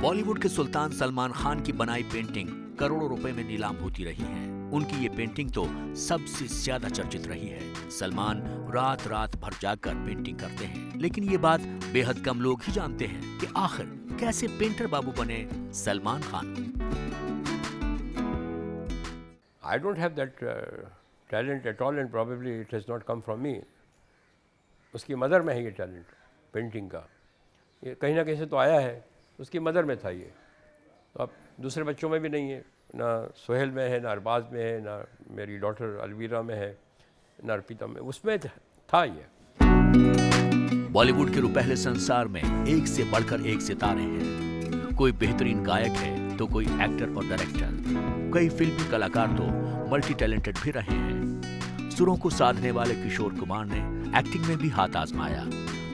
बॉलीवुड के सुल्तान सलमान खान की बनाई पेंटिंग करोड़ों रुपए में नीलाम होती रही है। उनकी ये पेंटिंग तो सबसे ज्यादा चर्चित रही है। सलमान रात रात भर जाकर पेंटिंग करते हैं, लेकिन ये बात बेहद कम लोग ही जानते हैं कि आखिर कैसे पेंटर बाबू बने Salman Khan. I don't have that talent at all and probably it has not come from me. उसकी मदर में है ये टैलेंट पेंटिंग का। ये कहीं ना कहीं से तो आया है, उसकी मदर में था ये। तो अब दूसरे बच्चों में भी नहीं है, ना सोहेल में है, ना अरबाज में है, ना मेरी डॉटर अलवीरा में है, ना अर्पिता में, उसमें था ये। बॉलीवुड के रुपहले संसार में एक से बढ़कर एक सितारे हैं। कोई बेहतरीन गायक है तो कोई एक्टर और डायरेक्टर, कई फिल्मी कलाकार तो मल्टी टैलेंटेड भी रहे हैं। सुरों को साधने वाले किशोर कुमार ने एक्टिंग में भी हाथ आजमाया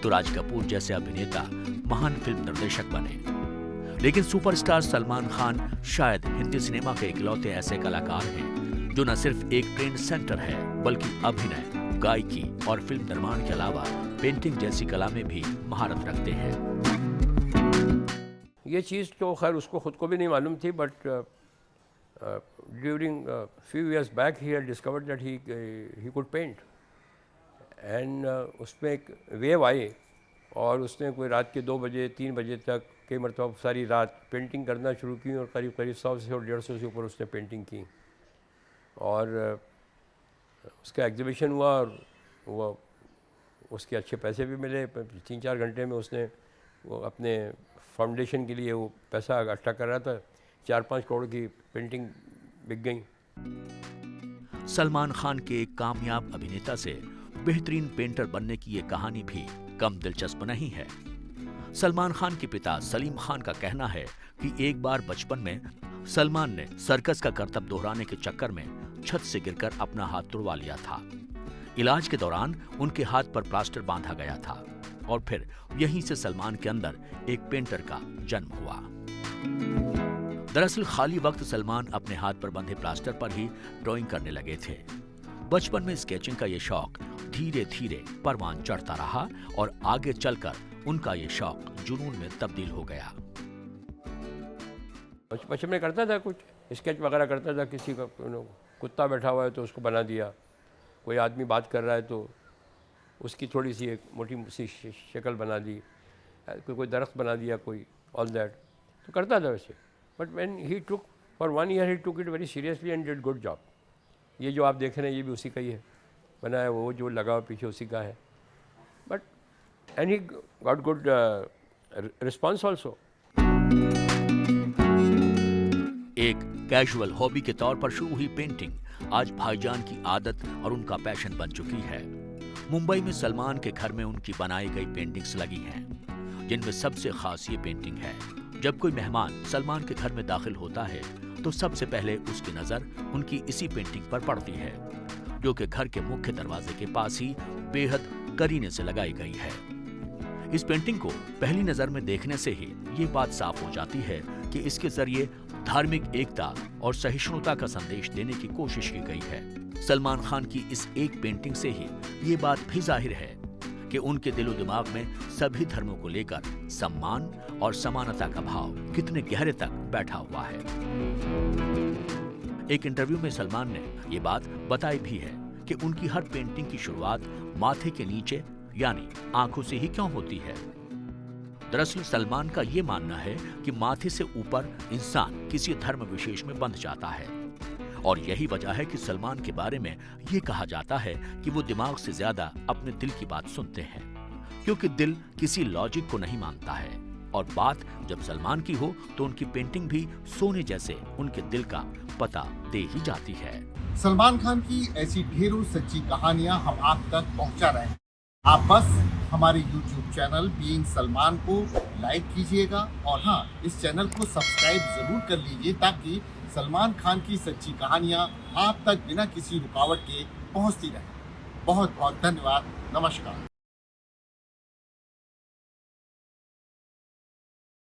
तो राज कपूर जैसे अभिनेता महान फिल्म निर्देशक बने। लेकिन सुपरस्टार सलमान खान शायद हिंदी सिनेमा के इकलौते ऐसे कलाकार हैं जो न सिर्फ एक ट्रेंड सेंटर है बल्कि अभिनय, गायकी और फिल्म निर्माण के अलावा पेंटिंग जैसी कला में भी महारत रखते हैं। ये चीज़ तो खैर उसको खुद को भी नहीं मालूम थी, but during few years back he had discovered that he could paint and उसमें एक वेव आई और उसने कोई रात के 2 बजे 3 बजे तक कई मरतबा सारी रात पेंटिंग करना शुरू की और करीब करीब 100 से और 150 से ऊपर उसने पेंटिंग की और उसका एग्जीबिशन हुआ और वो उसके अच्छे पैसे भी मिले। 3-4 घंटे में उसने वो अपने फाउंडेशन के लिए वो पैसा इकट्ठा कर रहा था, 4-5 करोड़ की पेंटिंग बिक गई। सलमान खान के एक कामयाब अभिनेता से बेहतरीन पेंटर बनने की ये कहानी भी कम दिलचस्प नहीं है। सलमान खान के पिता सलीम खान का कहना है कि एक बार बचपन में सलमान ने सर्कस का करतब दोहराने के चक्कर में छत से गिरकर अपना हाथ तुड़वा लिया था। इलाज के दौरान उनके हाथ पर प्लास्टर बांधा गया था और फिर यहीं से सलमान के अंदर एक पेंटर का जन्म हुआ। दरअसल खाली वक्त सलमान अपने हाथ पर बंधे प्लास्टर पर ही ड्राइंग करने लगे थे। बचपन में स्केचिंग का ये शौक धीरे धीरे परवान चढ़ता रहा और आगे चलकर उनका ये शौक जुनून में तब्दील हो गया। बचपन में करता था, कुछ स्केच वगैरह करता था। किसी का कुत्ता बैठा हुआ है तो उसको बना दिया, कोई आदमी बात कर रहा है तो उसकी थोड़ी सी एक मोटी सी शक्ल बना दी, कोई दरख्त बना दिया, कोई ऑल दैट तो करता था वैसे। But when he took for 1 year he took it very seriously and did good job. ये जो आप देख रहे हैं ये भी उसी का ही है, बनाया वो जो लगा हुआ पीछे उसी का है। But and he got good response also. एक कैजुअल हॉबी के तौर पर शुरू हुई पेंटिंग आज भाईजान की आदत और उनका पैशन बन चुकी है। मुंबई में सलमान के घर में उनकी बनाई गई पेंटिंग्स लगी हैं, जिनमें सबसे खास ये पेंटिंग है। जब कोई मेहमान सलमान के घर में दाखिल होता है तो सबसे पहले उसकी नजर उनकी इसी पेंटिंग पर पड़ती है, जो कि घर के मुख्य दरवाजे के पास ही बेहद करीने से लगाई गई है। इस पेंटिंग को पहली नजर में देखने से ही ये बात साफ हो जाती है कि इसके जरिए धार्मिक एकता और सहिष्णुता का संदेश देने की कोशिश की गई है। सलमान खान की इस एक पेंटिंग से ही ये बात भी जाहिर है कि उनके दिलो दिमाग में सभी धर्मों को लेकर सम्मान और समानता का भाव कितने गहरे तक बैठा हुआ है। एक इंटरव्यू में सलमान ने ये बात बताई भी है कि उनकी हर पेंटिंग की शुरुआत माथे के नीचे यानी आंखों से ही क्यों होती है। दरअसल सलमान का ये मानना है कि माथे से ऊपर इंसान किसी धर्म विशेष में बंध जाता है और यही वजह है कि सलमान के बारे में ये कहा जाता है कि वो दिमाग से ज्यादा अपने दिल की बात सुनते हैं, क्योंकि दिल किसी लॉजिक को नहीं मानता है और बात जब सलमान की हो तो उनकी पेंटिंग भी सोने जैसे उनके दिल का पता दे ही जाती है। सलमान खान की ऐसी ढेरों सच्ची कहानियां हम आप तक पहुंचा रहे हैं। आप बस हमारे YouTube चैनल बीइंग सलमान को लाइक कीजिएगा और हाँ, इस चैनल को सब्सक्राइब जरूर कर लीजिए ताकि सलमान खान की सच्ची कहानियां आप तक बिना किसी रुकावट के पहुंचती रहे। बहुत बहुत धन्यवाद। नमस्कार।